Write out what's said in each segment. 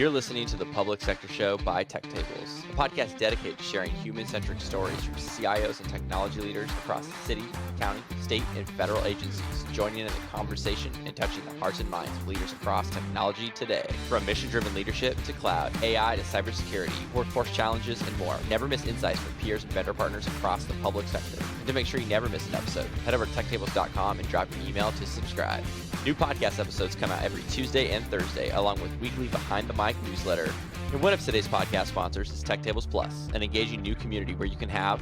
You're listening to the Public Sector Show by TechTables, a podcast dedicated to sharing human-centric stories from CIOs and technology leaders across the city, county, state, and federal agencies, joining in the conversation and touching the hearts and minds of leaders across technology today. From mission-driven leadership to cloud, AI to cybersecurity, workforce challenges, and more. Never miss insights from peers and vendor partners across the public sector. And to make sure you never miss an episode, head over to techtables.com and drop your email to subscribe. New podcast episodes come out every Tuesday and Thursday, along with weekly Behind the Mic newsletter. And one of today's podcast sponsors is TechTables Plus, an engaging new community where you can have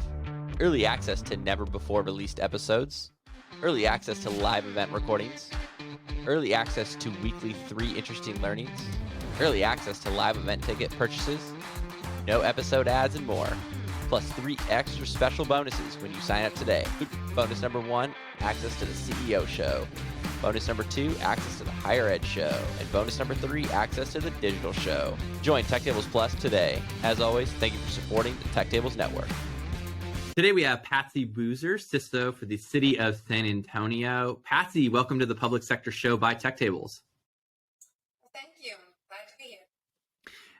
early access to never-before-released episodes, early access to live event recordings, early access to weekly 3 interesting learnings, early access to live event ticket purchases, no episode ads, and more. Plus 3 extra special bonuses when you sign up today. Bonus number 1, access to the CEO show. Bonus number 2, access to the Higher Ed show. And bonus number 3, access to the Digital show. Join TechTables Plus today. As always, thank you for supporting the TechTables Network. Today we have Patsy Boozer, CISO for the City of San Antonio. Patsy, welcome to the Public Sector Show by TechTables. Thank you. Glad to be here.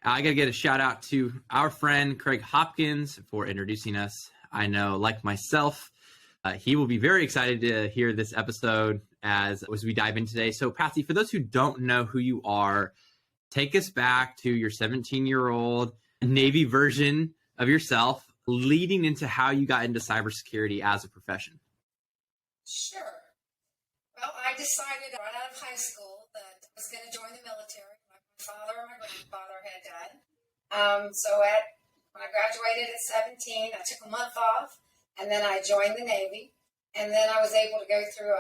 I got to get a shout out to our friend Craig Hopkins for introducing us. I know, like myself, he will be very excited to hear this episode as we dive in today. So, Patsy, for those who don't know who you are, take us back to your 17-year-old Navy version of yourself, leading into how you got into cybersecurity as a profession. Sure. Well, I decided right out of high school that I was going to join the military. My father and my grandfather had died. When I graduated at 17, I took a month off, and then I joined the Navy. And then I was able to go through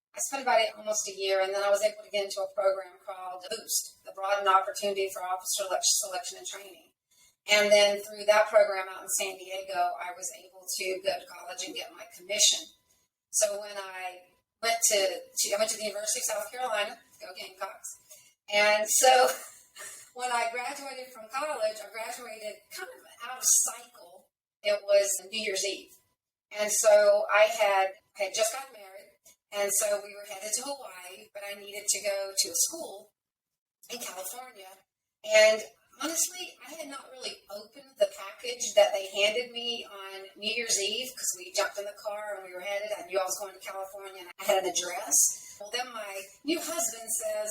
I spent about almost a year, and then I was able to get into a program called Boost, the Broadened Opportunity for Officer Selection and Training. And then through that program out in San Diego, I was able to go to college and get my commission. So when I went to the University of South Carolina, go Gamecocks. And so when I graduated from college, I graduated kind of out of cycle. It was New Year's Eve. And so I had just gotten married. And so we were headed to Hawaii, but I needed to go to a school in California. And honestly, I had not really opened the package that they handed me on New Year's Eve because we jumped in the car and we were headed. I knew I was going to California and I had an address. Well, then my new husband says,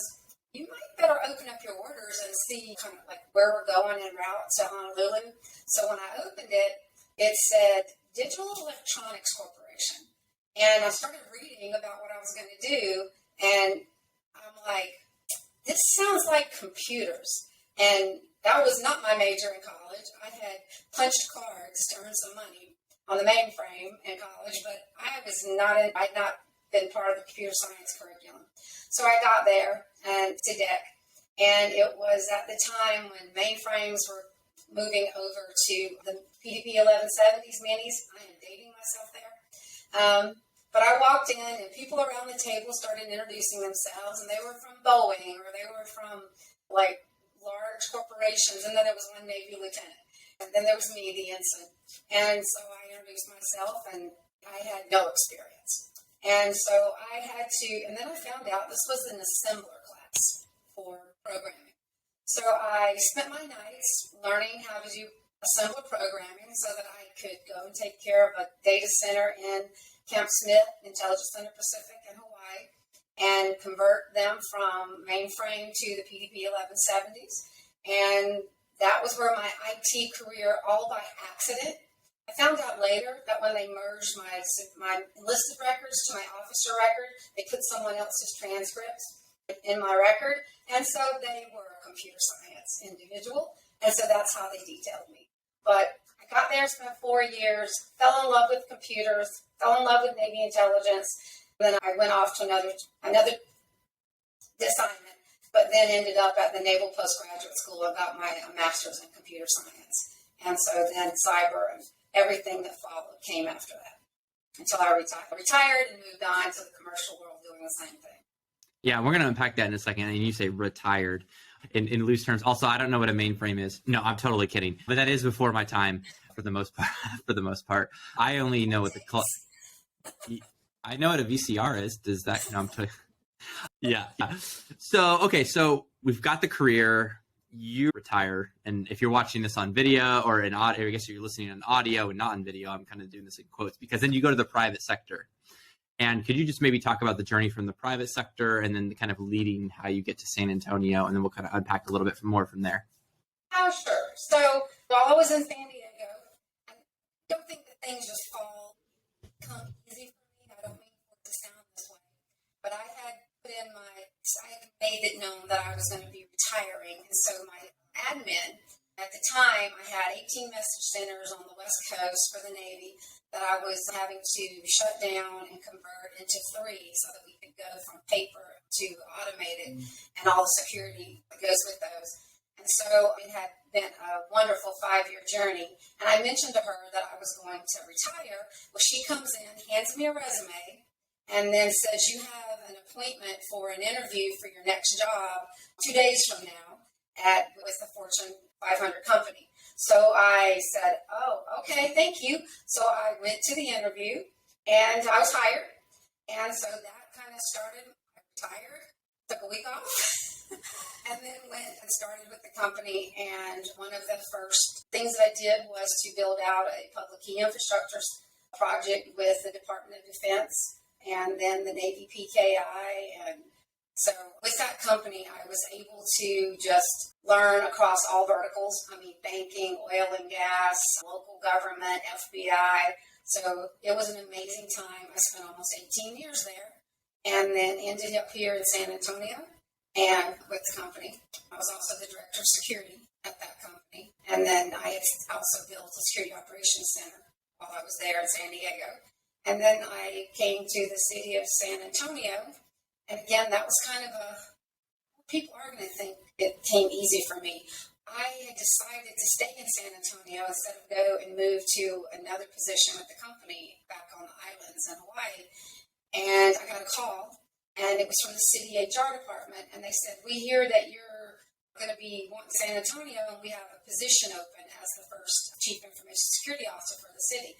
you might better open up your orders and see kind of like where we're going en route to Honolulu. So when I opened it, it said Digital Electronics Corporation. And I started reading about what I was going to do, and I'm like, this sounds like computers. And that was not my major in college. I had punched cards to earn some money on the mainframe in college, but I'd not been part of the computer science curriculum. So I got there to DEC, and it was at the time when mainframes were moving over to the PDP 1170s minis. I am dating myself there. But I walked in, and people around the table started introducing themselves, and they were from Boeing, or they were from, like, large corporations, and then there was one Navy lieutenant. And then there was me, the ensign. And so I introduced myself, and I had no experience. And so I had to, and then I found out this was an assembler class for programming. So I spent my nights learning how to do assembler programming so that I could go and take care of a data center in Camp Smith, Intelligence Center Pacific in Hawaii, and convert them from mainframe to the PDP 1170s. And that was where my IT career, all by accident. I found out later that when they merged my enlisted records to my officer record, they put someone else's transcripts in my record. And so they were a computer science individual. And so that's how they detailed me. But I got there, spent 4 years, fell in love with computers, fell in love with Navy intelligence. Then I went off to another assignment, but then ended up at the Naval Postgraduate School and got my master's in computer science. And so then cyber and everything that followed came after that until I retired and moved on to the commercial world doing the same thing. Yeah, we're going to unpack that in a second. And you say retired in loose terms. Also, I don't know what a mainframe is. No, I'm totally kidding. But that is before my time for the most part. I only know what I know what a VCR is. Does that count? Yeah. So, okay. So we've got the career. you retire, and if you're watching this on video or in audio, I guess you're listening on audio and not on video, I'm kind of doing this in quotes, because then you go to the private sector. And could you just maybe talk about the journey from the private sector and then kind of leading how you get to San Antonio, and then we'll kind of unpack a little bit more from there. Oh, sure. So while I was in San Diego, I don't think that things just come easy for me. I don't mean for it to sound this way, but I had made it known that I was going to be retiring, and so my admin at the time, I had 18 message centers on the West Coast for the Navy that I was having to shut down and convert into 3 so that we could go from paper to automated and all the security that goes with those. And so it had been a wonderful 5-year journey. And I mentioned to her that I was going to retire. Well, she comes in, hands me a resume, and then says, you have an appointment for an interview for your next job 2 days from now with the Fortune 500 company. So I said, oh, okay, thank you. So I went to the interview, and I was hired. And so that kind of started. I retired, took a week off, and then went and started with the company. And one of the first things that I did was to build out a public key infrastructure project with the Department of Defense and then the Navy PKI. And so with that company, I was able to just learn across all verticals. I mean, banking, oil and gas, local government, FBI. So it was an amazing time. I spent almost 18 years there and then ended up here in San Antonio and with the company. I was also the director of security at that company. And then I had also built a security operations center while I was there in San Diego. And then I came to the city of San Antonio. And again, that was kind of people are going to think it came easy for me. I had decided to stay in San Antonio instead of go and move to another position with the company back on the islands in Hawaii. And I got a call, and it was from the city HR department. And they said, we hear that you're going to be wanting San Antonio, and we have a position open as the first chief information security officer for the city.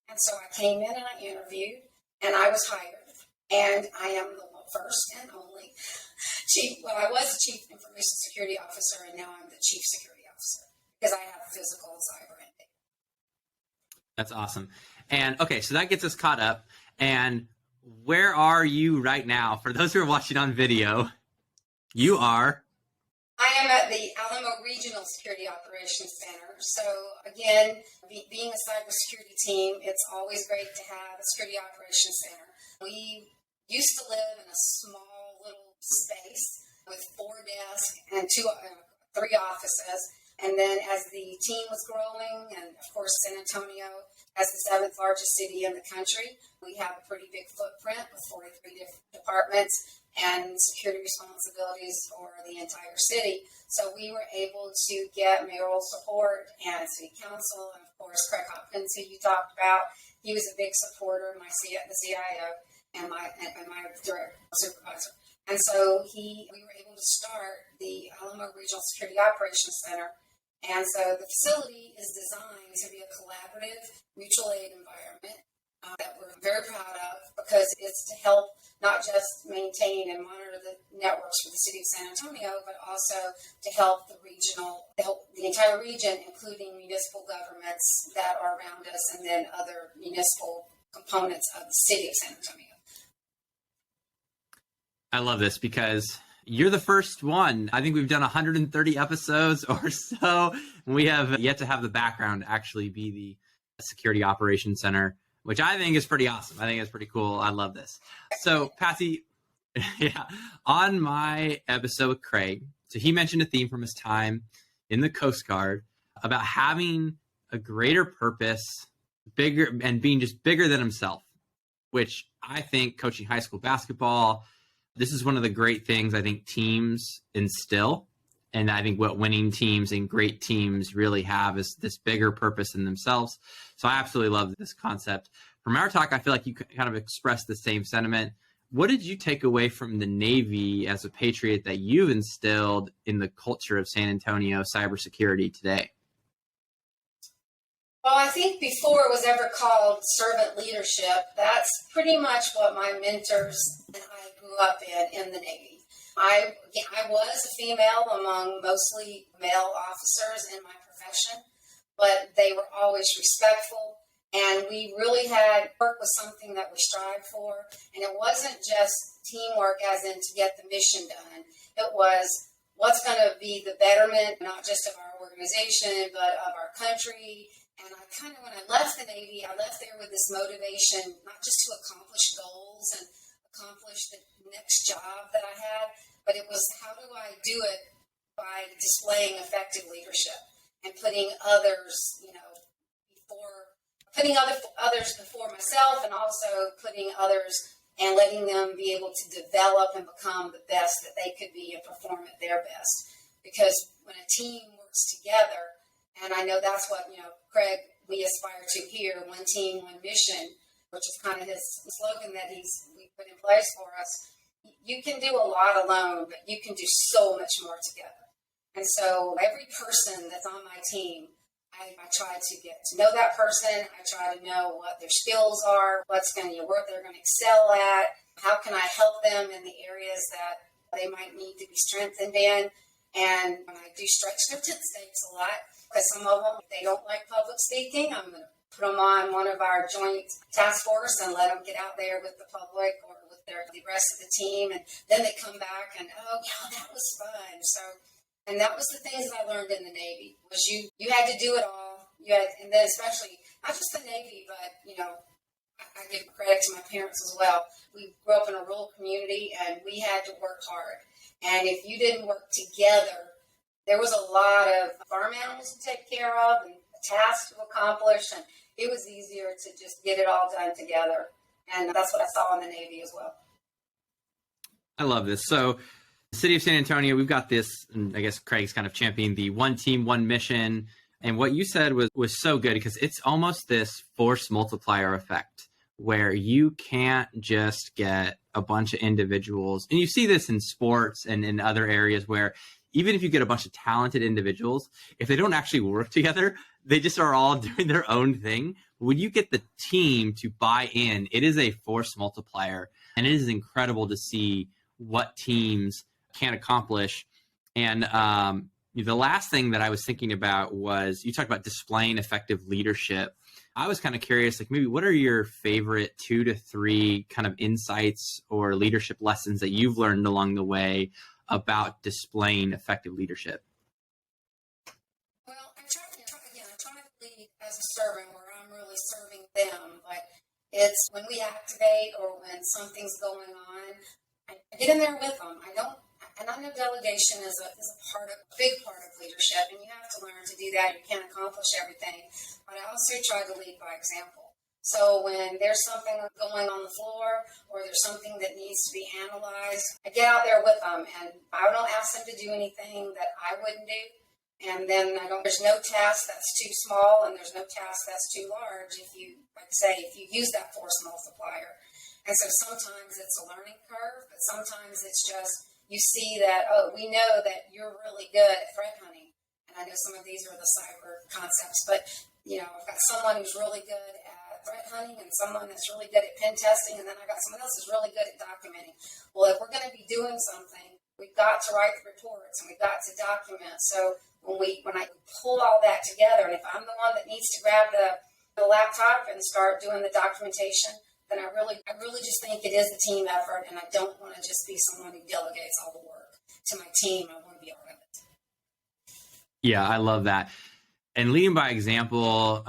And so I came in and I interviewed, and I was hired. And I am the first and only chief. Well, I was the chief information security officer, and now I'm the chief security officer because I have physical, cyber, and data. That's awesome. And okay, so that gets us caught up. And where are you right now? For those who are watching on video, you are. I am at the Alamo Regional Security Operations Center. So again, being a cybersecurity team, it's always great to have a security operations center. We used to live in a small little space with 4 desks and 3 offices. And then as the team was growing, and of course San Antonio, as the 7th largest city in the country, we have a pretty big footprint with 43 different departments and security responsibilities for the entire city. So we were able to get mayoral support and city council, and of course Craig Hopkins, who you talked about. He was a big supporter, the CIO, and my direct supervisor. And so we were able to start the Alamo Regional Security Operations Center. And so the facility is designed to be a collaborative mutual aid environment that we're very proud of, because it's to help not just maintain and monitor the networks for the city of San Antonio, but also to help the entire region, including municipal governments that are around us, and then other municipal components of the city of San Antonio. I love this because you're the first one. I think we've done 130 episodes or so. We have yet to have the background to actually be the Security Operations Center, which I think is pretty awesome. I think it's pretty cool. I love this. So Patsy, on my episode with Craig, so he mentioned a theme from his time in the Coast Guard about having a greater purpose, bigger, and being just bigger than himself, which I think coaching high school basketball, this is one of the great things I think teams instill. And I think what winning teams and great teams really have is this bigger purpose in themselves. So I absolutely love this concept. From our talk, I feel like you kind of expressed the same sentiment. What did you take away from the Navy as a patriot that you've instilled in the culture of San Antonio cybersecurity today? Well, I think before it was ever called servant leadership, that's pretty much what my mentors and I grew up in the Navy. I was a female among mostly male officers in my profession, but they were always respectful. And we really had work was something that we strived for. And it wasn't just teamwork as in to get the mission done. It was what's going to be the betterment, not just of our organization, but of our country. And I kind of, when I left the Navy, I left there with this motivation, not just to accomplish goals and accomplish the next job that I had, but it was how do I do it by displaying effective leadership and putting others, others before myself, and also putting others and letting them be able to develop and become the best that they could be and perform at their best. Because when a team works together, and I know that's what, Craig, we aspire to here, one team, one mission, which is kind of his slogan that we put in place for us. You can do a lot alone, but you can do so much more together. And so every person that's on my team, I try to get to know that person. I try to know what their skills are, what they're going to excel at, how can I help them in the areas that they might need to be strengthened in. And when I do stretch their tent stakes a lot, because some of them, they don't like public speaking, I'm going to put them on one of our joint task force and let them get out there with the public or with the rest of the team. And then they come back and, oh, yeah, that was fun. And that was the things that I learned in the Navy, was you had to do it all. And then especially, not just the Navy, but, I give credit to my parents as well. We grew up in a rural community, and we had to work hard. And if you didn't work together, there was a lot of farm animals to take care of and tasks to accomplish, and it was easier to just get it all done together. And that's what I saw in the Navy as well. I love this. So the city of San Antonio, we've got this, and I guess Craig's kind of championing the one team, one mission. And what you said was so good, because it's almost this force multiplier effect where you can't just get a bunch of individuals. And you see this in sports and in other areas where even if you get a bunch of talented individuals, if they don't actually work together, they just are all doing their own thing. When you get the team to buy in, it is a force multiplier. And it is incredible to see what teams can accomplish. And the last thing that I was thinking about was, you talked about displaying effective leadership. I was kind of curious, like, maybe what are your favorite 2 to 3 kind of insights or leadership lessons that you've learned along the way about displaying effective leadership? Well, I try to lead as a servant where I'm really serving them, but it's when we activate or when something's going on, I get in there with them. And I know delegation is a big part of leadership, and you have to learn to do that. You can't accomplish everything, but I also try to lead by example. So when there's something going on the floor or there's something that needs to be analyzed, I get out there with them, and I don't ask them to do anything that I wouldn't do. And then there's no task that's too small and there's no task that's too large if you use that force multiplier. And so sometimes it's a learning curve, but sometimes it's just, you see that, we know that you're really good at threat hunting. And I know some of these are the cyber concepts, but, I've got someone who's really good at threat hunting and someone that's really good at pen testing, and then I got someone else who's really good at documenting. Well, if we're going to be doing something, we've got to write the reports and we've got to document. So when I pull all that together, and if I'm the one that needs to grab the laptop and start doing the documentation, then I really just think it is a team effort, and I don't want to just be someone who delegates all the work to my team. I want to be a part of it. Yeah, I love that. And leading by example,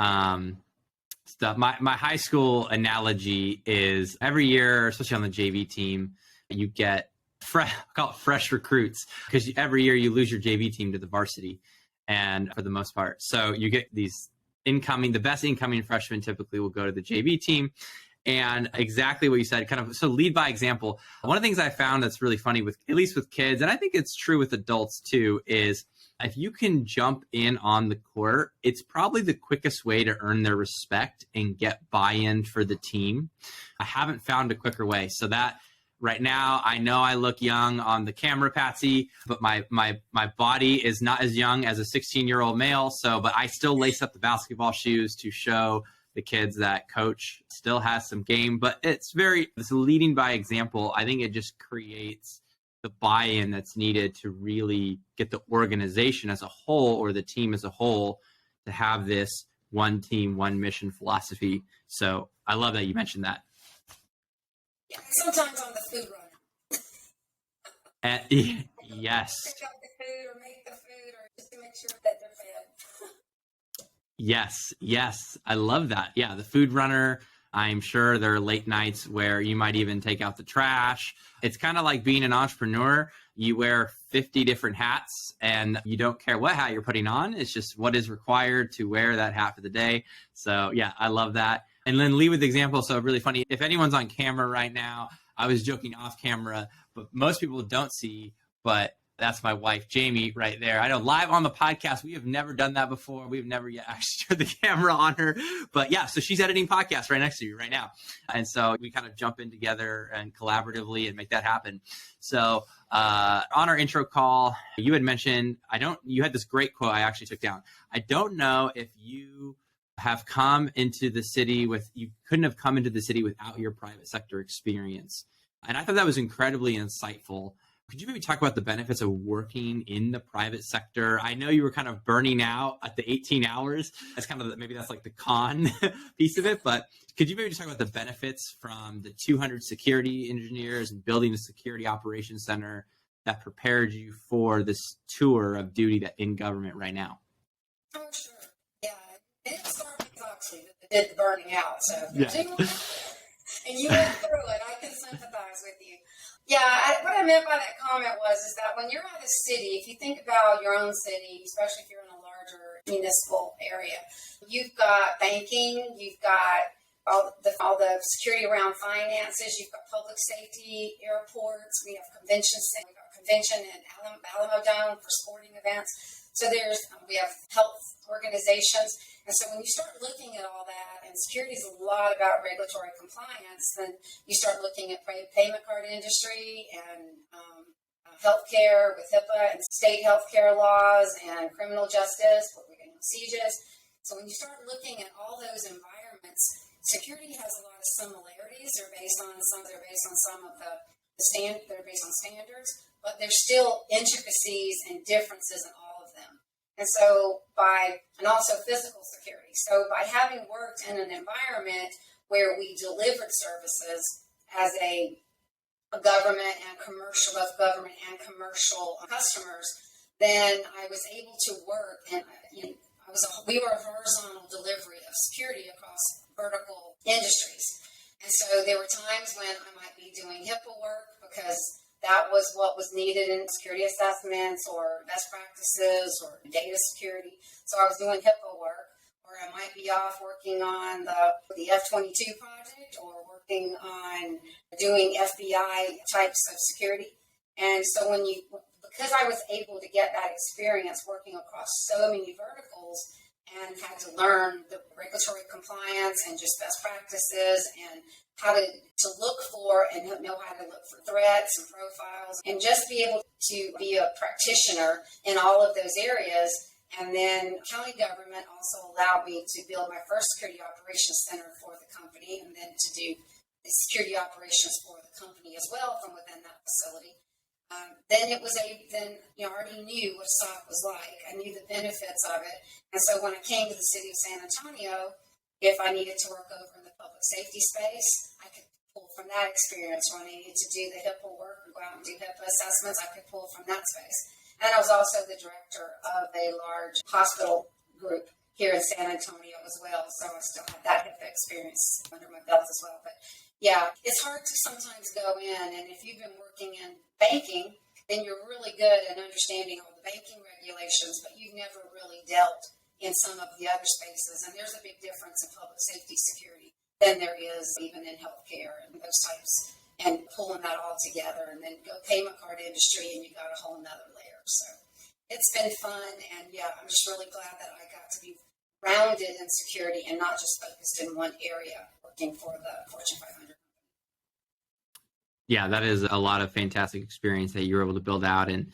stuff. My high school analogy is every year, especially on the JV team, you get fresh recruits, because every year you lose your JV team to the varsity, and for the most part. So you get these the best incoming freshmen typically will go to the JV team. And exactly what you said, so lead by example. One of the things I found that's really funny at least with kids, and I think it's true with adults too, is if you can jump in on the court, it's probably the quickest way to earn their respect and get buy-in for the team. I haven't found a quicker way. So that right now, I know I look young on the camera, Patsy, but my body is not as young as a 16-year-old male. But I still lace up the basketball shoes to show the kids that coach still has some game, but it's leading by example. I think it just creates the buy-in that's needed to really get the organization as a whole or the team as a whole to have this one team, one mission philosophy. So I love that you mentioned that. Yeah, sometimes on the food runner. And, yes. Pick up the food or make the food or just to make sure that they're fed. Yes. I love that. Yeah, the food runner. I'm sure there are late nights where you might even take out the trash. It's kind of like being an entrepreneur. You wear 50 different hats and you don't care what hat you're putting on. It's just what is required to wear that hat for the day. So yeah, I love that. And then lead with example. So really funny. If anyone's on camera right now, I was joking off camera, but most people don't see, but that's my wife, Jamie, right there. I know live on the podcast, we have never done that before. We've never yet actually turned the camera on her. But yeah, so she's editing podcasts right next to you right now. And so we kind of jump in together and collaboratively and make that happen. So on our intro call, you had mentioned, you had this great quote I actually took down. I don't know if you have come into the city you couldn't have come into the city without your private sector experience. And I thought that was incredibly insightful. Could you maybe talk about the benefits of working in the private sector? I know you were kind of burning out at the 18 hours. That's kind of maybe that's like the con piece of it. But could you maybe just talk about the benefits from the 200 security engineers and building a security operations center that prepared you for this tour of duty that in government right now? Oh, sure. Yeah. It didn't start with Foxy that did the burning out. So yeah. And you went through it. I can sympathize with you. Yeah, what I meant by that comment is that when you're out of the city, if you think about your own city, especially if you're in a larger municipal area, you've got banking, you've got all the security around finances, you've got public safety, airports, we have convention and Alamo Dome for sporting events. So we have health organizations. And so when you start looking at all that, and security is a lot about regulatory compliance, then you start looking at payment card industry and healthcare with HIPAA and state healthcare laws and criminal justice, what we're getting CISO. So when you start looking at all those environments, security has a lot of similarities. They're based on some of the they're based on standards, but there's still intricacies and differences in all of them. And so and also physical security. So by having worked in an environment where we delivered services as a government and commercial, both government and commercial customers, then I was able to work and we were a horizontal delivery of security across vertical industries. And so there were times when I might be doing HIPAA work because that was what was needed in security assessments or best practices or data security. So I was doing HIPAA work, or I might be off working on the F-22 project or working on doing FBI types of security. And so because I was able to get that experience working across so many verticals and had to learn the regulatory compliance and just best practices and how to look for and know how to look for threats and profiles and just be able to be a practitioner in all of those areas. And then county government also allowed me to build my first security operations center for the company and then to do the security operations for the company as well from within that facility. Then I already knew what SOC was like. I knew the benefits of it. And so when I came to the city of San Antonio, if I needed to work over in the public safety space, I could pull from that experience. When I needed to do the HIPAA work and go out and do HIPAA assessments, I could pull from that space. And I was also the director of a large hospital group here in San Antonio as well. So I still had that HIPAA experience under my belt as well. But yeah, it's hard to sometimes go in, and if you've been working in banking, then you're really good at understanding all the banking regulations, but you've never really dealt in some of the other spaces. And there's a big difference in public safety security than there is even in healthcare and those types, and pulling that all together. And then go payment card industry, and you got a whole nother layer. So it's been fun, and yeah, I'm just really glad that I got to be rounded in security and not just focused in one area working for the Fortune 500. Yeah, that is a lot of fantastic experience that you were able to build out. And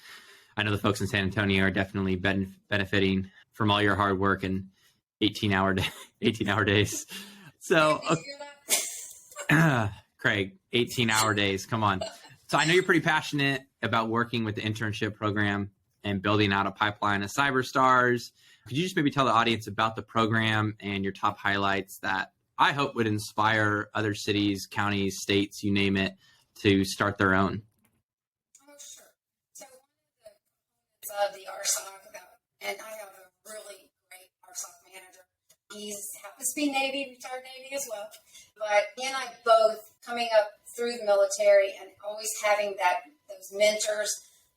I know the folks in San Antonio are definitely benefiting from all your hard work and 18-hour days. So, Craig, 18-hour days. Come on. So I know you're pretty passionate about working with the internship program and building out a pipeline of cyber stars. Could you just maybe tell the audience about the program and your top highlights that I hope would inspire other cities, counties, states, you name it, to start their own? Oh, sure. So one of the components of the RSOC, and I have a really great RSOC manager. He happens to be Navy, retired Navy as well. But he and I both coming up through the military and always having those mentors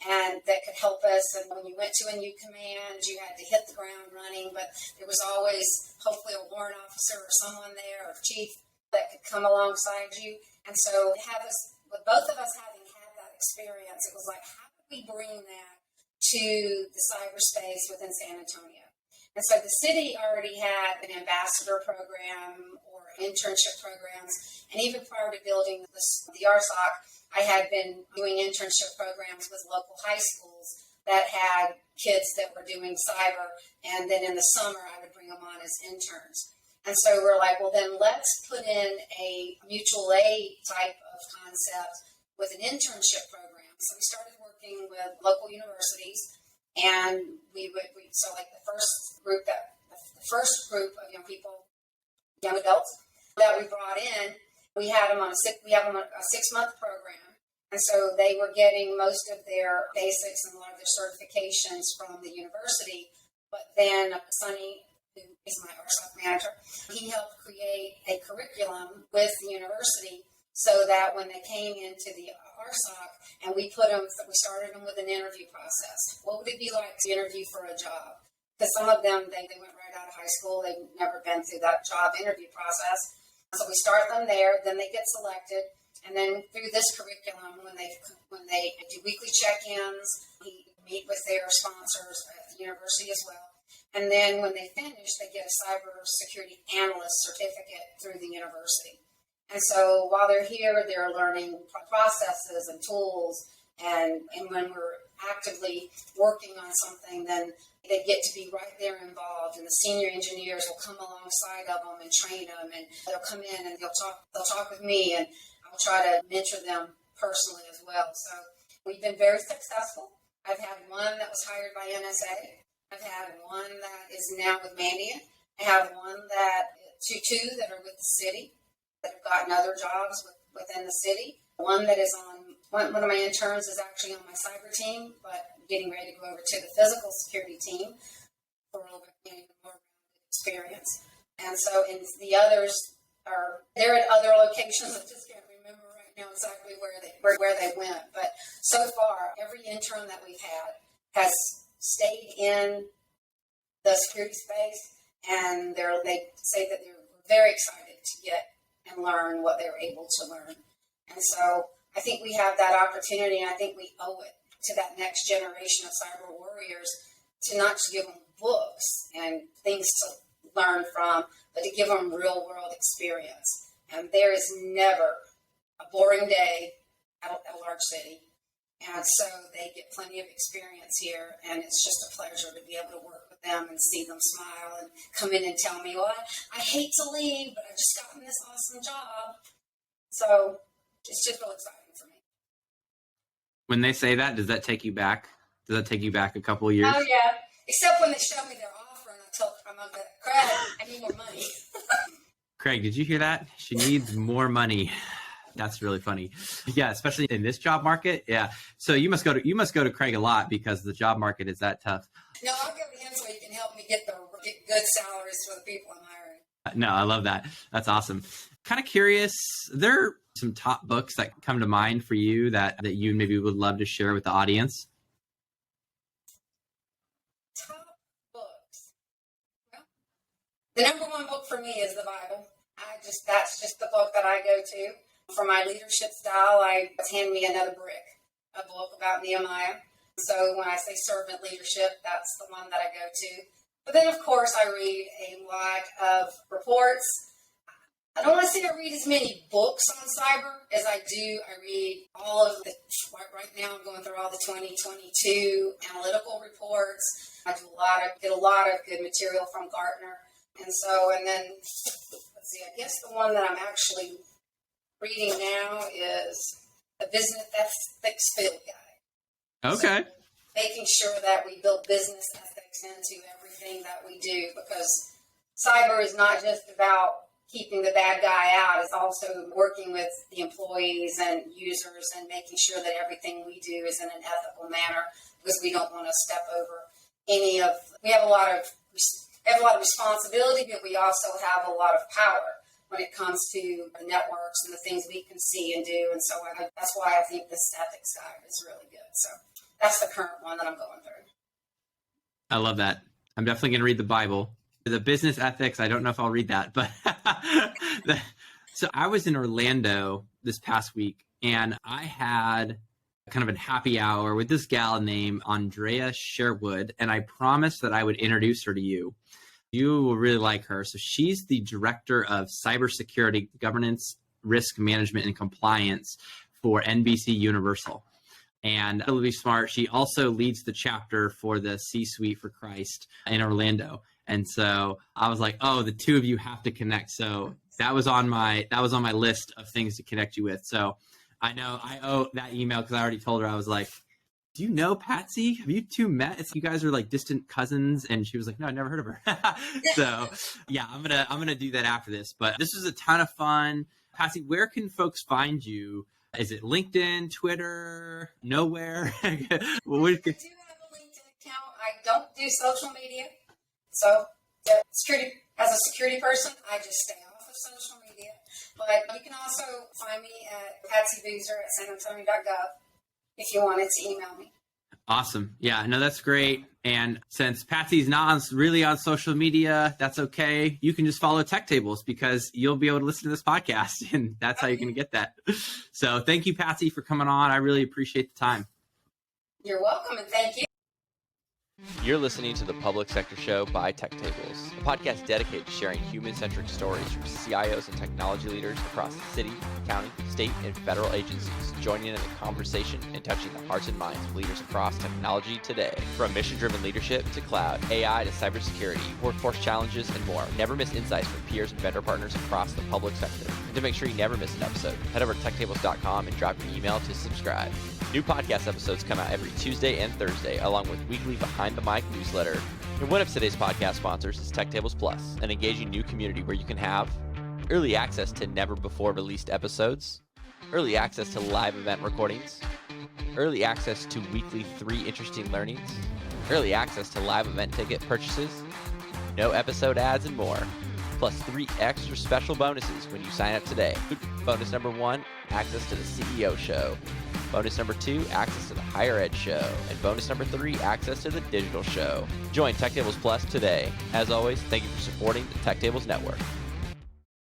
and that could help us. And when you went to a new command, you had to hit the ground running, but there was always hopefully a warrant officer or someone there or chief that could come alongside you. And so with both of us having had that experience, it was like, how do we bring that to the cyberspace within San Antonio? And so the city already had an ambassador program or internship programs. And even prior to building the RSOC, I had been doing internship programs with local high schools that had kids that were doing cyber. And then in the summer, I would bring them on as interns. And so we're like, well, then let's put in a mutual aid type of concept with an internship program. So we started working with local universities. And so like the first group of young people, young adults that we brought in, we have them on a 6-month program. And so they were getting most of their basics and a lot of their certifications from the university. But then Sonny, who is my RSOC manager, he helped create a curriculum with the university so that when they came into the RSOC and we started them with an interview process. What would it be like to interview for a job? Because some of them, they went right out of high school. They've never been through that job interview process. So we start them there, then they get selected. And then through this curriculum, when they do weekly check-ins, we meet with their sponsors at the university as well. And then when they finish, they get a cybersecurity analyst certificate through the university. And so while they're here, they're learning processes and tools. And when we're actively working on something, then they get to be right there involved. And the senior engineers will come alongside of them and train them. And they'll come in and they'll talk with me. And I'll try to mentor them personally as well. So we've been very successful. I've had one that was hired by NSA. I've had one that is now with Mandiant. I have two that are with the city, that have gotten other jobs within the city. One that is one of my interns is actually on my cyber team, but getting ready to go over to the physical security team for a little bit more experience. And so the others they're at other locations. I just can't remember right now exactly where they went. But so far, every intern that we've had has stayed in the security space, and they say that they're very excited to get and learn what they were able to learn. And so I think we have that opportunity, and I think we owe it to that next generation of cyber warriors to not just give them books and things to learn from, but to give them real world experience. And there is never a boring day at a large city. And so they get plenty of experience here, and it's just a pleasure to be able to work with them and see them smile and come in and tell me, well, I hate to leave, but I've just gotten this awesome job. So it's just real exciting for me. When they say that, does that take you back? Does that take you back a couple of years? Oh, yeah. Except when they show me their offer and I tell them, I'm like, Craig, I need more money. Craig, did you hear that? She needs more money. That's really funny. Yeah, especially in this job market. Yeah. So you must go to Craig a lot because the job market is that tough. No, I'll go to him so he can help me get good salaries for the people I'm hiring. No, I love that. That's awesome. Kind of curious, there are some top books that come to mind for you that you maybe would love to share with the audience? Top books. Well, the number one book for me is the Bible. That's just the book that I go to. For my leadership style, hand me another brick, a book about Nehemiah. So when I say servant leadership, that's the one that I go to. But then, of course, I read a lot of reports. I don't want to say I read as many books on cyber as I do. I read all of right now I'm going through all the 2022 analytical reports. I get a lot of good material from Gartner. And then, let's see, I guess the one that I'm actually reading now is a business ethics field guide. Okay. So making sure that we build business ethics into everything that we do, because cyber is not just about keeping the bad guy out. It's also working with the employees and users and making sure that everything we do is in an ethical manner, because we don't want to step over we have a lot of responsibility, but we also have a lot of power when it comes to the networks and the things we can see and do. And so that's why I think this ethics guide is really good. So that's the current one that I'm going through. I love that. I'm definitely going to read the Bible. The business ethics, I don't know if I'll read that, but so I was in Orlando this past week, and I had kind of a happy hour with this gal named Andrea Sherwood, and I promised that I would introduce her to you. You will really like her. So she's the director of cybersecurity, governance, risk management, and compliance for NBC Universal. And really smart. She also leads the chapter for the C-Suite for Christ in Orlando. And so I was like, oh, the two of you have to connect. So that was on my list of things to connect you with. So I know I owe that email because I already told her. I was like, do you know Patsy? Have you two met? You guys are like distant cousins. And she was like, no, I never heard of her. So yeah, I'm gonna do that after this. But this was a ton of fun. Patsy, where can folks find you? Is it LinkedIn, Twitter, nowhere? I do have a LinkedIn account. I don't do social media. So as a security person, I just stay off of social media. But you can also find me at patsyboozer@sanantonio.gov if you wanted to email me. Awesome. Yeah, no, that's great. And since Patsy's not really on social media, that's okay. You can just follow TechTables because you'll be able to listen to this podcast, and that's how you're going to get that. So thank you, Patsy, for coming on. I really appreciate the time. You're welcome, and thank you. You're listening to the Public Sector Show by TechTables, a podcast dedicated to sharing human-centric stories from CIOs and technology leaders across the city, county, state, and federal agencies, joining in the conversation and touching the hearts and minds of leaders across technology today. From mission-driven leadership to cloud, AI to cybersecurity, workforce challenges, and more, never miss insights from peers and vendor partners across the public sector. And to make sure you never miss an episode, head over to TechTables.com and drop your email to subscribe. New podcast episodes come out every Tuesday and Thursday, along with weekly Behind the Mic newsletter. And one of today's podcast sponsors is TechTables Plus, an engaging new community where you can have early access to never-before-released episodes, early access to live event recordings, early access to weekly 3 interesting learnings, early access to live event ticket purchases, no episode ads, and more. Plus 3 extra special bonuses when you sign up today. Bonus number 1, access to the CEO show. Bonus number 2, access to the Higher Ed show. And bonus number 3, access to the digital show. Join TechTables Plus today. As always, thank you for supporting the TechTables Network.